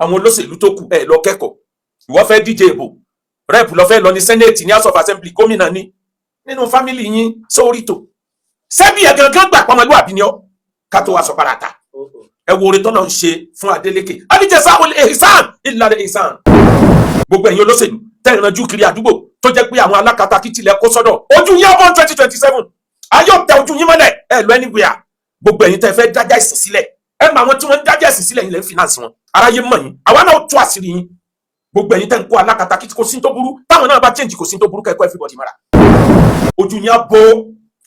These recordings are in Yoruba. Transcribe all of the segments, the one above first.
àwọn olóṣèlú tó kù ẹ lọ kẹ́kọ̀ọ́ ìwọ fẹ́ díje ìbò rep lọ fẹ́ lọ ní senate ní house of assembly gómìnà ní nínú fámìlì yín sórí tó ṣebí ẹ gangan gbà pọmọlúwàbí ni ọ ká tó wá sọ parata ẹ wo oore tọ́lọ́ ń ṣe fún Adeleke alijẹsà olè ihsan ìlànà ihsan gbogbo ẹ̀yin olóṣèlú tẹ́ ìrànjú kiri àdúgbò tó jẹ́ pé àwọn alákatakítí lẹ kó sọ́dọ̀ ojú yín ọmọ 2027 ayọ̀ tẹ ojú yín mọ́lẹ̀ ẹ lọ anywhere gbogbo ẹ̀yin tẹ́ fẹ́ dájà ìsìn sílẹ̀ ẹ mọ àwọn tí wọ́n ń dájà ìsìn sílẹ̀ yín lẹ́ ń finance wọn aráyé mọ̀ yín àwa náà tú àṣírí yín gbogbo ẹ̀yin tẹ́ ń kó alákatakítí kò sí tó burú táwọn náà bá change kò sí tó burú kẹ́kọ̀ọ́ everybody mara ojú yín á bo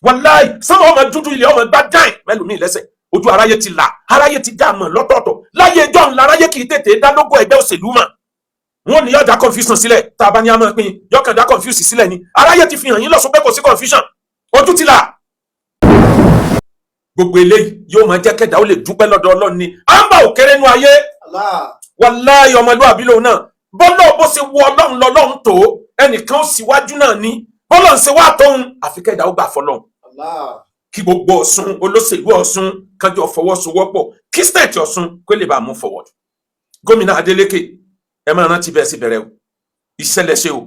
wàláì sọ́mọ ọmọ dúdú ilé ọmọ gbá dáìn mẹ́lòmíì lẹ́sẹ̀ ojú aráyé ti là aráyé ti dá mọ̀ lọ́tọ̀ọ̀tọ̀ láyé ẹjọ́ ńlá aráyé kì í tètè dá lógó ẹgbẹ́ òṣèlú mọ̀ wọn ní yọ̀dá confusion sílẹ̀ tá a bá ní a máa pín yọ̀kàndá confuse sílẹ̀ ni aráyé ti fi hàn yín lọ́sùn pé kò sí confusion ojú ti là gbogbo eléyìí yóò máa jẹ́ kẹ́dà ó lè dúpẹ́ lọ́dọ̀ Ọlọ́run ni à ń bá òkèrè nu ayé wàláhì ọmọlúwàbí lòun náà bọ́lọ̀ bó ṣe wọ Ọlọ́run lọ́lọ́run tó ẹnìkan ó síwájú náà ní bọ́lọ̀ ń ṣe wá tóun àfi kẹ́dà ó gbà fọlọ́run kí gbogbo Ọ̀ṣun olóṣèlú Ọ̀ṣun kájọ fọwọ́sowọ́pọ̀ kí state Ọ̀ṣun kó lè bá move forward gómìnà Adeleke ẹ máa rántí bẹ́ẹ̀ sí bẹ̀rẹ̀ o ìṣẹ̀lẹ̀ ṣe o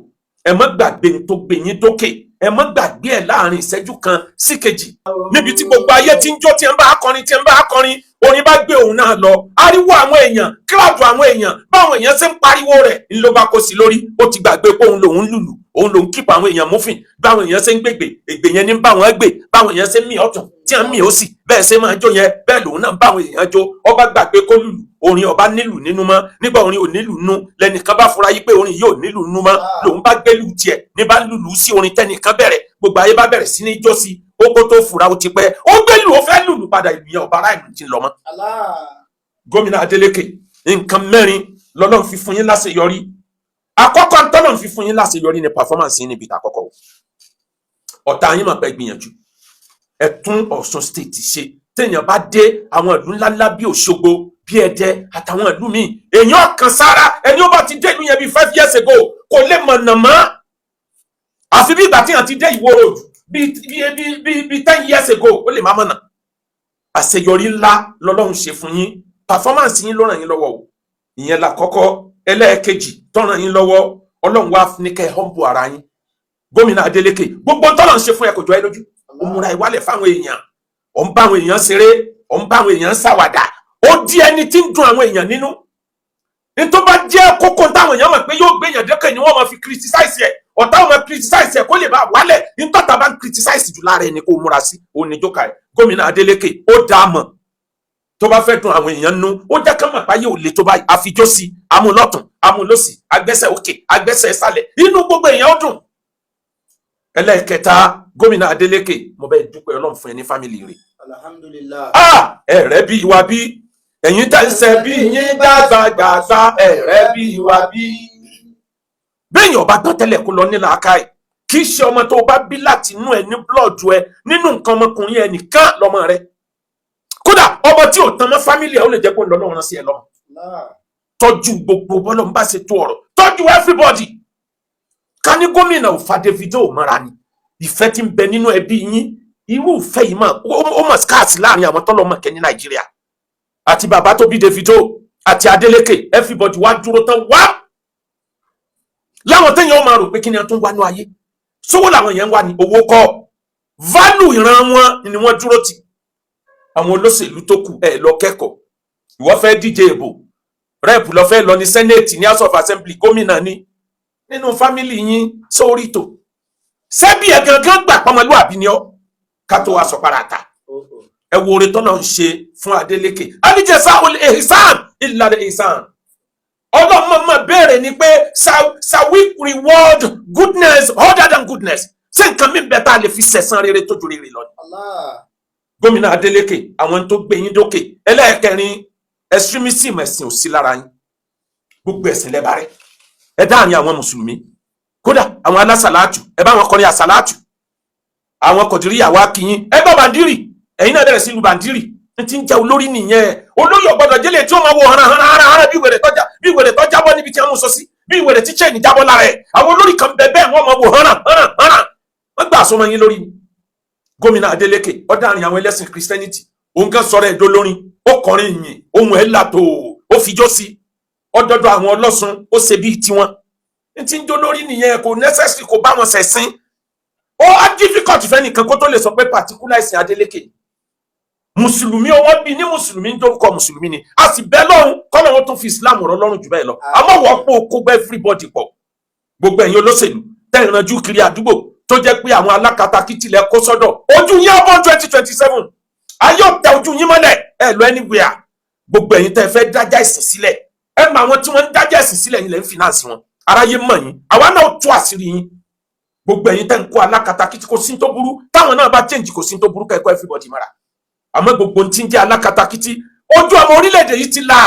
ẹ má gbàgbé tó gbé yín dókè ẹ má gbàgbé ẹ láàrin ìṣẹ́jú kan sí kejì níbi tí gbogbo ayé ti ń jó tí ẹ ń bá akọrin orin bá gbé òun náà lọ ariwo àwọn èèyàn kíláàdù àwọn èèyàn báwọn èèyàn ṣe ń pariwo rẹ̀ ń ló bá kó sí lórí ó ti gbàgbé pé òun lòun lùlù òun lòun kíp àwọn èèyàn múfìn báwọn èèyàn ṣe ń gbègbè ègbè yẹn ní báwọn gbè báwọn èèyàn ṣe ń mì ọ̀tún tí à ń mì òsì bẹ́ẹ̀ ṣe máa jó yẹn bẹ́ẹ̀ lòun náà báwọn èèyàn jó ọba gbàgbé kó lùlù orin ọba nílù nínú mọ́ nígbà orin ò nílù nú lẹ́nìkan bá fura yí pé orin yìí ò nílù nú mọ́ lòun bá gbẹ́lù tiẹ̀ ní bá lùlù sí orin tẹ́nìkan bẹ̀rẹ̀ gbogbo ayé bá bẹ̀rẹ̀ sí ní jó sí ó kó tó fura ó ti pẹ́ ó gbẹ́lù ó fẹ́ lùlù padà ìyẹn ọba ara ìlú ti lọ mọ́. gómìnà Adeleke nǹkan mẹ́rin lọ́lọ́run fi fún yín láṣeyọrí àkọ́kọ́ tọ́lọ́run fi fún yín láṣeyọrí ní performance yín níbi ìtàkọ́kọ́ ọ̀tá yín máa pẹ́ gbìyànjú ẹ tún Ọ̀ṣun state ṣe téèyàn bá dé àwọn ìlú ńláńlá bíi Òṣogbo bíi Ẹdẹ àtàwọn ìlú míì èèyàn kan sára ẹni ó bá ti dé ìlú yẹn bíi 5 years ago kò lè mọ̀nà mọ́ àfi bí ìgbà tí yàn ti dé Ìwó road bíi 10 years ago ó lè má mọ̀nà àṣeyọrí ńlá lọ́lọ́run ṣe fún yín performance yín ló ràn yín lọ́wọ́ o ìyẹn la kọ́kọ́ ẹlẹ́ẹ̀kejì tó ràn yín lọ́wọ́ Ọlọ́run wá ní kẹ́ humble ara yín gómìnà Adeleke gbogbo tọ́lọ̀ ń ṣe fún ẹ kò jọ ẹ lójú ó múra ìwálẹ̀ fáwọn èèyàn ó ń bá àwọn èèyàn ṣeré ó ń bá àwọn èèyàn ṣàwàdà ó di ẹni tí ń dùn àwọn èèyàn nínú ní tó bá jẹ́ kókó táwọn èèyàn mọ̀ pé yóò gbé èèyàn dẹ́kẹ̀ ni wọ́n máa fi criticize ẹ̀ ọ̀tá wọn máa criticize ẹ̀ kó lè bá wálẹ̀ ní tọ́ta bá ń criticize jù lára ẹni kó múra sí òun ní jókà ẹ̀ gómìnà Adeleke ó dá a mọ̀ tó bá fẹ́ dùn àwọn èèyàn nú ó jẹ́ ká mọ̀ páyé ò le tó báyìí àfijó sí amúlọ́tún amúlọ́sì agbẹ́sẹ̀ òkè agbẹ́sẹ̀ ìsàlẹ̀ inú gbogbo èèyàn ó dùn. ẹlẹ́ẹ̀kẹta gómìnà Adeleke mo bẹ́ẹ̀ dúpẹ́ Ọlọ́run fún ẹ ní fámìlì rẹ̀. Alhamdulillah. ẹ̀rẹ́ bí wa bí ẹ̀yin tá ń ṣe bí yín gbàgbàgbà ẹ̀rẹ́ bí wa bí. béèyàn ọba gbọ́n tẹ́lẹ̀ kó lọ nílà akáì kì í ṣe ọmọ tó bá bí láti inú ẹ ní blọọdù ẹ nínú nǹkan ọmọkùnrin ẹ nìkan lọmọ rẹ kódà ọmọ tí ò tán mọ́ fámìlì ẹ ó lè jẹ́ pé ń lọ lọ́wọ́ sí ẹ lọ tọ́jú gbogbo bọ́lọ̀ ń bá ṣe tó ọ̀rọ̀ tọ́jú everybody ká ní gómìnà ò fa Davido mọ́ra ni ìfẹ́ tí ń bẹ nínú ẹbí yín irú ìfẹ́ yìí mọ̀ ó mọ̀ scarce láàrin àwọn tọ́lọ́ mọ̀ kẹ́ ní Nàìjíríà àti bàbá tó bí Davido àti Adeleke everybody wá dúró tán wá láwọn téèyàn ó máa rò pé kí ni wọ́n tún wá ní ayé sówó làwọn yẹn ń wá ní owó kọ́ value ìran wọn ni wọ́n dúró tì àwọn olóṣèlú tó kù ẹ lọ kẹ́kọ̀ọ́ ìwọ fẹ́ díje ìbò rep lọ fẹ́ lọ ní senate ní house of assembly gómìnà ní nínú fámìlì yín sórí tó ṣebí ẹ gangan gbà pọmọlúwàbí ni ọ ká tó wá sọ parata ẹ wo oore tọ́nà ń ṣe fún Adeleke alijẹsà olè ihsan ìlànà ihsan ọlọ́mọ béèrè ni pé shall we reward goodness other than goodness ṣé nǹkan mi bẹ́ẹ̀ tá a lè fi sẹ̀san rere tó ju rere lọ ni. gómìnà Adeleke àwọn tó gbé yín dókè ẹlẹ́ẹ̀kẹrin extremism ẹ̀sìn ò sí lára yín gbogbo ẹ̀sìn lẹ́bà rẹ̀ ẹ dáàrin àwọn mùsùlùmí kódà àwọn alásàlátù ẹ bá wọn kọrin àsàlátù àwọn kọ̀dìríyàwó akínyín ẹ bá bàndírì ẹ̀yin náà bẹ̀rẹ̀ sí lu bàndírì ní ti ń jẹ́ olórí nìyẹn olóyè ọ̀gbọ́dọ̀ jẹ́lẹ̀ tí ó máa wo hànà bí ìwèrè tó jábọ́ níbi tí wọ́n mú sọ sí bí ìwèrè tí chain jábọ́ lára ẹ̀ àwọn olórí kan bẹ́ẹ̀ bẹ́ẹ̀ wọ́n máa wo hànà wọ́n gbà sọmọ yín lórí gómìnà Adeleke ọ̀daràn àwọn ẹlẹ́sìn Christianity òun kan sọ̀rọ̀ ẹ̀dọ́ lórin ó kọrin yìn ohun ẹ̀ látò ó fijó sí ọdọdọ àwọn ọlọ́sùn ó ṣe bíi tiwọn tí ń jó lórí nìyẹn kò necessary kò bá wọn ṣẹ̀sìn ó á difficult fẹ́nìkan kó tó lè sọ pé particular ìsìn Adeleke mùsùlùmí owó bí ní mùsùlùmí ń dórúkọ mùsùlùmí ni a sì bẹ́ lọ́run kọ́lọ́run tó fi Islam rọ lọ́rùn jù bẹ́ẹ̀ lọ àmọ́ wọ́n pọ̀ kó gbẹ́ everybody pọ̀ gbogbo ẹ̀yin olóṣèlú tẹ́ ìrànjú kiri àdúgbò tó jẹ́ pé àwọn alákatakítí lẹ kó sọ́dọ̀ ojú yín ọbọ̀n 2027 ayọ̀ tẹ ojú yín mọ́lẹ̀ ẹ lọ anywhere gbogbo ẹ̀yin tẹ́ fẹ́ dájà ìsìn sílẹ̀ ẹ mọ àwọn tí wọ́n ń dájà ìsìn sílẹ̀ yín lẹ́ ń finance wọn aráyé mọ̀ yín àwa náà tú àṣírí yín gbogbo ẹ̀yin tẹ́ ń kó alákatakítí kò sí tó burú táwọn náà bá change kò sí tó burú kẹ́kọ̀ọ́ everybody mọ́ra àmọ́ gbogbo tí ń jẹ́ alákatakítí ojú ọmọ orílẹ̀-èdè yìí ti là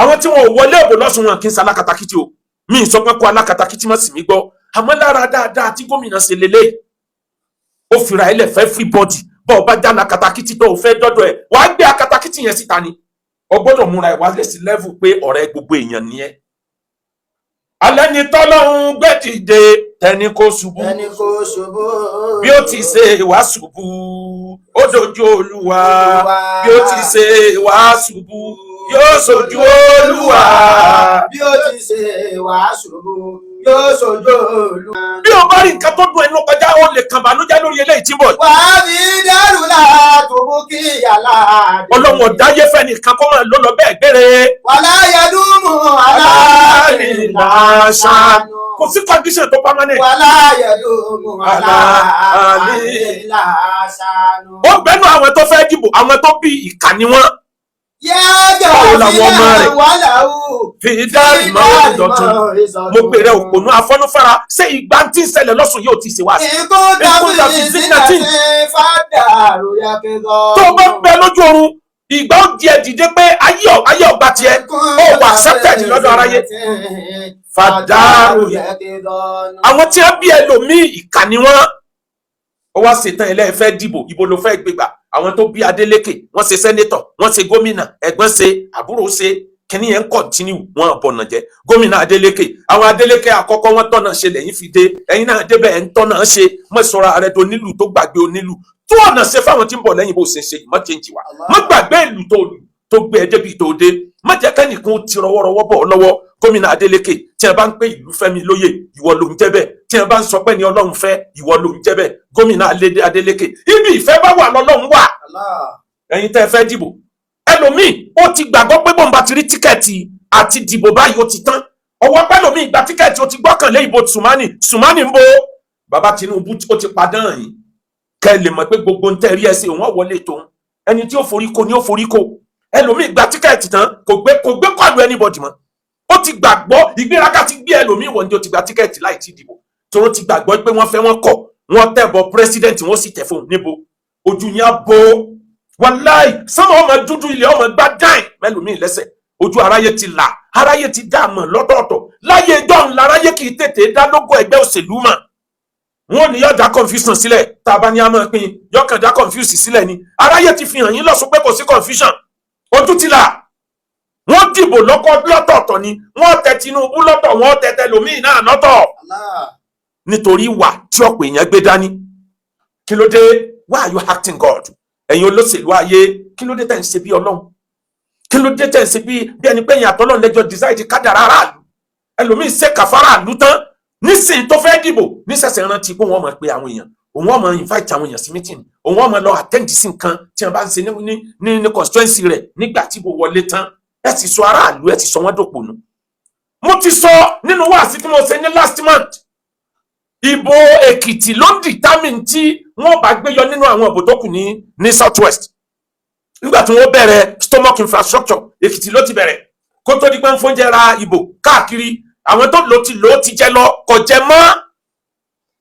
àwọn tí wọn ò wọlé òbò lọ́sùn wọn kì í ṣe alákatakítí o mi ì sọ pé kó alákatakítí mọ́ sí mi gbọ́ àmọ́ lára dáadáa tí gómìnà ṣe lélẹ̀ ó fira ilẹ̀ fẹ́ everybody bọ́ ọ bá já alákatakítí tó o fẹ́ dọ́dọ̀ ẹ̀ wàá gbé akatakítí yẹn síta ni o gbọ́dọ̀ múra ẹ̀ wá lé sí level pé ọ̀rẹ́ gbogbo èèyàn ni ẹ́ alẹ́ ni tọ́lọ́run gbé dìde tẹni kó ṣubú bí ó ti ṣe wá ṣubú ó dojú Olúwa bí ó ti ṣe wá ṣubú yóò ṣojú Olúwa bí ó ti ṣe wá ṣubú yóò ṣojú Olúwa. bí o bá rí nǹkan tó dùn ẹnu kọjá ó lè kàn bànújẹ́ lórí eléyìí tí bọ̀. wà á fi dẹ́rù látòbó kí yàrá. Ọlọ́run ọ̀dáyé fẹ́ nìkan kó máa lọ lọ bẹ́ẹ̀ gbére. wàlá yẹdùnmù aláàlìláṣánú. kò sí condition tó permanent. wàlá yẹdùnmù aláàlìláṣánú. ó gbẹ́nu àwọn tó fẹ́ dìbò àwọn tó bí ìkà ni wọ́n. yẹ́jọ́ sílẹ̀ wàlá o. fi dárì mọ́ ìdọ̀tún mo pèrè òpònú afọ́núfára ṣé ìgbà tí ń ṣẹlẹ̀ lọ́sùn yóò ti ṣe wá sí. ikú dàbí sílẹ̀ fàdàrú yàkẹ́lọ́. tó o bá ń bẹ lójú oorun ìgbà ó di ẹ dìde pé ayé ọgbà tiẹ̀ ó wà accepted lọ́dọ̀ aráyé. fàdàrú yàkẹ́lọ́. àwọn tí wọ́n bí ẹlòmíì ìkà ni wọ́n. ó wá ṣetán ilé ẹ̀fẹ́ dìbò ibo ló fẹ́ gbégbà àwọn tó bí Adeleke wọ́n ṣe sẹ́nétọ̀ wọ́n ṣe gómìnà ẹ̀gbọ́n ṣe àbúrò ṣe kíní yẹn ń kọ̀ntínú wọn bọ̀nà jẹ́ gómìnà Adeleke àwọn Adeleke àkọ́kọ́ wọn tọ́nà ṣe lẹ́yìn fi dé ẹ̀yin náà débẹ̀ ẹ̀ ń tọ́nà ṣe mọ́ṣọ́ra rẹ̀ tó nílùú tó gbàgbé onílù tó ọ̀nà ṣe fáwọn tí ń bọ̀ lẹ́yìn bó ṣe ṣe mọ́ change wa mọ́ gbàgbé ìlú tó gbé ẹ débi tó dé mọ́ jẹ́ kẹ́nìkan ó ti rọwọ́rọwọ́ bọ̀ lọ́wọ́ gómìnà Adeleke tí ẹ bá ń pè ìlú fẹ́mi lóye ìwọ ló ń jẹ́ bẹ́ẹ̀ tí ẹ bá ń sọ pé ní Ọlọ́run fẹ́ ìwọ ló ń jẹ́ bẹ́ẹ̀ gómìnà Adeleke ibi ìfẹ́ bá wà lọ́lọ́run wà ẹ̀yin tẹ́ ẹ fẹ́ dìbò ẹlòmíì ó ti gbàgbọ́ pé bọ́n bá ti rí tíkẹ́ẹ̀tì àti dìbò báyìí ó ti tán ọwọ́ pẹ́lòmíì gba tíkẹ́ẹ̀tì ó ti gbọ́kànlé ìbò Sùmánì ń bo bàbá Tinubu ó ti padàn yìí kẹ́ ẹ lè mọ̀ pé gbogbo ń tẹ̀rí ẹsẹ̀ òun wọlé tóun ẹni tí ó forí ko ni ó forí ko ẹlòmíì gba tíkẹ́ẹ̀tì tán kò gbé kọlu anybody mọ́ ó ti gbàgbọ́ ìgbéraga ti gbé ẹlòmíì wọ̀ ní ó ti gba tíkẹ́ẹ̀tì láì tí dìbò tóró ti gbàgbọ́ pé wọ́n fẹ́ wọ́n kọ̀ wọ́n tẹ̀bọ̀ president wọ́n sì tẹ̀ fóun níbo ojú yẹn á bo wàláì sọmọ ọmọ dúdú ilẹ̀ ọmọ gbá dáìn mẹ́lòmíì lẹ́sẹ̀ ojú aráyé ti là aráyé ti dá àmọ̀ lọ́tọ̀ọ̀tọ̀ láyé ìjọ́un láráyé kì í tètè dá lógo ẹgbẹ́ òṣèlú mọ̀ wọn ní yọ̀dá confusion sílẹ̀ tá a bá ní a máa pín yọkàn dá confuse sílẹ̀ ni aráyé ti fi hàn yín lọ́sùn pé kò sí confusion ojú ti là wọ́n dìbò lọ́tọ̀ọ̀tọ̀ ni wọ́n tẹ Tinubu lọ́tọ̀ wọ́n tẹ tẹlòmíì náà lọ́tọ̀ nítorí ìwà tí ọ̀pọ̀ èèyàn gbé dání kí ló dé why are you acting God ẹ̀yin olóṣèlú ayé kí ló dé tẹ̀ ń ṣe bí Ọlọ́run kí ló dé tẹ̀ ń ṣe bí ẹni pé ẹ̀yin àtọ́lọ́run lẹ́jọ́ decide kádàrá aráàlú ẹlòmíín ṣe kàfárà àlú tán nísìnyí tó fẹ́ dìbò níṣẹ̀ṣẹ̀ rántí pé wọ́n mọ̀ pé àwọn èèyàn òun wọ́n mọ̀ invite àwọn èèyàn sí meeting òun wọ́n mọ̀ lọ attend sí nǹkan tí wọ́n bá ń ṣe ní constituency rẹ̀ nígbà tí ìbò wọlé tán ẹ ti sọ aráàlú ẹ ti sọ wọ́n dòpònú. mo ti sọ nínú wáàsí tí mo ṣe ní last month ìbò Èkìtì ló ń determine tí wọ́n bá gbé yọ nínú àwọn ìbò tó kù ní south west nígbà tí wọ́n bẹ̀rẹ̀ stomach infrastructure Èkìtì ló ti bẹ̀rẹ̀ kó tó di pé ń fóúnjẹ ra ìbò káàkiri àwọn tó lò ti jẹ lọ kò jẹ mọ́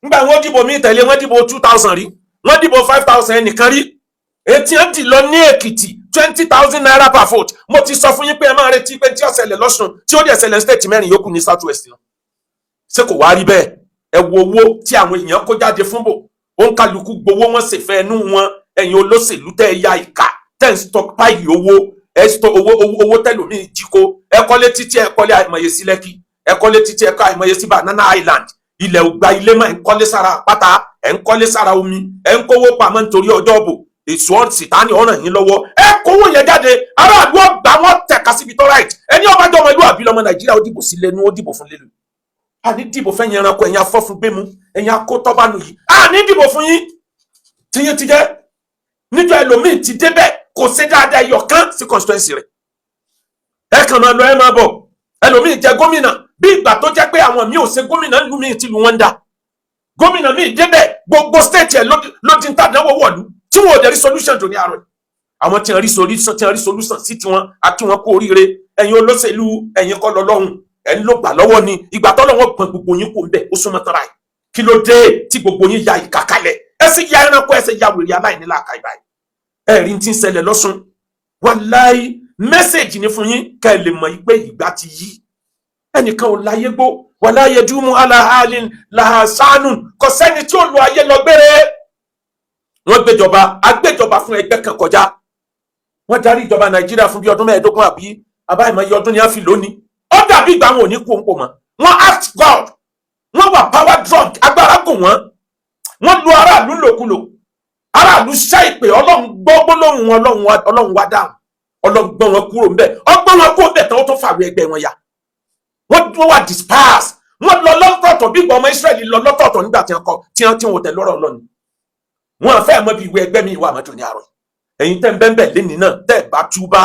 nígbà wọ́n dìbò míì tẹ̀lé wọ́n dìbò 2000 rí wọ́n dìbò 5000 ẹnìkan rí etí ẹ̀ ń dì lọ ní Èkìtì 20,000 naira per vote mo ti sọ fún yín pé ẹ máa retí pé tí ó ṣẹlẹ̀ lọ́sùn tí ó dẹ̀ ṣẹlẹ̀ state mẹ́rin yòókù ní south west náà ṣé kò wá rí bẹ́ẹ̀ ẹ wo owó tí àwọn èèyàn kó jáde fún bò ó ń kálukú gbowó wọn sì fẹ́ ẹnu wọn ẹ̀yin olóṣèlú tẹ́ ẹ ya ìka tẹ́ ń stockpile owó ẹ sọ owó tẹ́lòmíì jí kó ẹ kọ́lé títí ẹ kọ́lé àìmọye sí Lẹ́kì ẹ kọ́lé títí ẹ kọ́ àìmọye sí Banana Island ilẹ̀ ògbà ilé máa ń kọ́lé sára àpáta ẹ̀ ń kọ́lé sára omi ẹ̀ ń kówó pamọ́ nítorí ọjọ́ òbò èso sìtáni ọ̀ràn yín lọ́wọ́ ẹ kówó yẹn jáde aráàlú ọgbà wọn tẹ̀ tàka síbi tó right ẹni ọba jọ ọmọ ìlú àbí lọmọ Nàìjíríà ó dìbò sí lẹ́nu ó dìbò fún lélu àní dìbò fẹ́yìn ẹranko ẹ̀yin afọ́fun gbé mu ẹ̀yin akótọ́bánu yìí àní dìbò fún yín tíyín ti jẹ́ níjọ ẹlòmíì ti débẹ̀ kò sí dáadáa ẹyọ kan sí constituency rẹ̀ ẹ kàn máa lọ ẹ máa bọ̀ ẹlòmíì jẹ gómìnà bí ìgbà tó jẹ́ pé àwọn míì ò ṣe gómìnà nílùú míì tìlú wọn ń dá gómìnà míì débẹ̀ gbogbo state ẹ̀ ló ti ń tàdánwò wọ̀lú tí wọn ò dẹ̀ rí solution tó ní àárọ̀ àwọn tí wọ́n rí solution sí tiwọn àti wọn kú oríire ẹ̀yin olóṣèlú ẹ̀yin kọ́ lọ́lọ́run ẹ̀ ń lò gbà lọ́wọ́ ni ìgbà tọ́lọ́wọ́ gbọ̀n gbogbo yín kò ń bẹ̀ ó súnmọ́ tọ́ra ẹ̀ kí ló dé tí gbogbo yín ya ìkà kalẹ̀ ẹ sì ya ẹranko ẹ sì ya wèrè aláìníla àkà ìbáyìí ẹ̀rí ti ń ṣẹlẹ̀ lọ́sùn wàláì mẹ́sẹ̀jì ni fún yín ká ẹ lè mọ̀ pé ìgbà ti yí ẹnìkan ò láyé gbó wàláyé dúmú aláhàlín làhásánù kò sẹ́ni tí ó lo ayé lọ gbére wọ́n gbéjọba agbéjọba fún ẹgbẹ́ kan kọjá wọ́n darí ìjọba Nàìjíríà fún bí ọdún 15 àbí àbáyìmọ̀ ọdún ni a fi lónìí ó dàbí ìgbà wọn ò ní kú òǹpò mọ́ wọ́n ask God wọ́n wà power drunk agbára kò wọ́n lu aráàlú lòkulò aráàlú ṣá ìpè Ọlọ́run gbọ́ gbólóhùn Ọlọ́run wá dáhùn Ọlọ́run gbọ́ wọn kúrò ńbẹ̀ ọgbọ́n wọn kúrò ńbẹ̀ tán ó tó fàwé ẹgbẹ́ wọn ya wọ́n wà disperse wọ́n lọ lọ́tọ̀ọ̀tọ̀ bí ìgbà ọmọ Ísírẹ́lì lọ lọ́tọ̀ọ̀tọ̀ nígbà tí wọ́n tẹ̀ lọ́rọ̀ Ọlọ́run wọn àfẹ́ mọ́ bí ìwé ẹgbẹ́ mi wà mọ́tò ní àárọ̀ ẹ̀yin tẹ́ ń bẹ́ẹ̀ lẹ́nìí náà tẹ́ bá túbá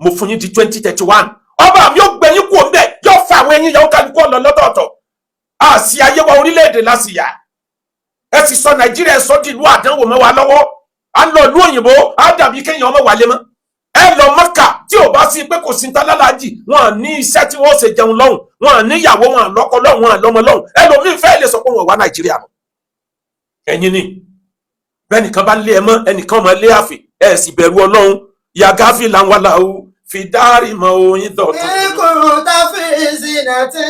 mo fún yín di 2031 ọba mi yóò gbẹ̀yìn kúrò ńbẹ̀ yóò fa àwọn ẹ̀yin yàwó kálukú ọ̀nà lọ́tọ̀ọ̀tọ̀ àṣì ayé wa orílẹ̀-èdè lásìyà ẹ sì sọ Nàìjíríà sọ di ìlú àdánwò mọ́ wa lọ́wọ́ à ń lọ ìlú òyìnbó á dàbí kéèyàn ọmọ wálé mọ́ ẹ lọ Mọ́kà tí ò bá sí pé kò sí ntálálàájì wọn ní iṣẹ́ tí wọ́n ṣe jẹun lọ́hùn wọn níyàwó wọn lọ́kọ lọ́hùn wọn lọ́mọ lọ́hùn ẹlòmíín fẹ́ lè sọ pé wọn wá Nàìjíríà mọ́ ẹ̀yin ni bẹ́nìkan bá lé ẹ mọ́ ẹnìkan mọ́ lé àfẹ́ ẹ sì bẹ̀rù Ọlọ́run yàgáfì làwọn làwọn fi dárì mọ́ oyin dọ̀tún. ìkùrù tá fi ìsìnà tí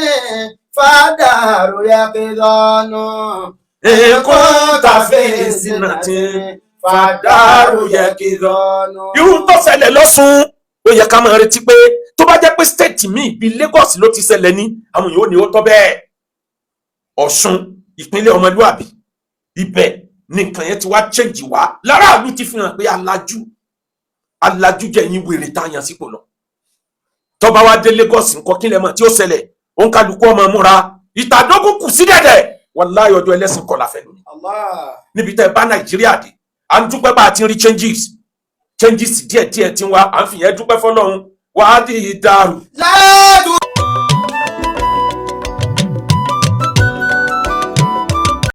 fàdàrú yẹ kí lọ́nà. ìkùrù tá fi ìsìnà tí fàdàrú yẹ kí lọ́nà. irú tó ṣẹlẹ̀ lọ́sùn ó yẹ ká máa retí pé tó bá jẹ́ pé state míì bíi Lagos ló ti ṣẹlẹ̀ ní àwọn yòó ni ó tọ́ bẹ́ẹ̀ Ọ̀ṣun ìpínlẹ̀ ọmọlúwàbí ibẹ̀ ní nǹkan yẹn ti wá change wá láràlú ti fi hàn pé alájú jẹ́ yín wèrè táyàn sípò lọ tó bá wá dé Lagos nǹkan kílẹ̀ mọ̀ tí ó ṣẹlẹ̀ òun kálukú ọmọ múra ìtàdógún kù sí dẹ̀dẹ̀ wàláhì ọjọ́ ẹlẹ́sìn kọ́ la fẹ́ lónìí níbi tẹ́ bá Nàìjíríà dé à ń dúpẹ́ bá a ti rí changes díẹ̀díẹ̀ tí wá à ń fìyẹn dúpẹ́ fọlọ́run wàá di ìdàrú. látú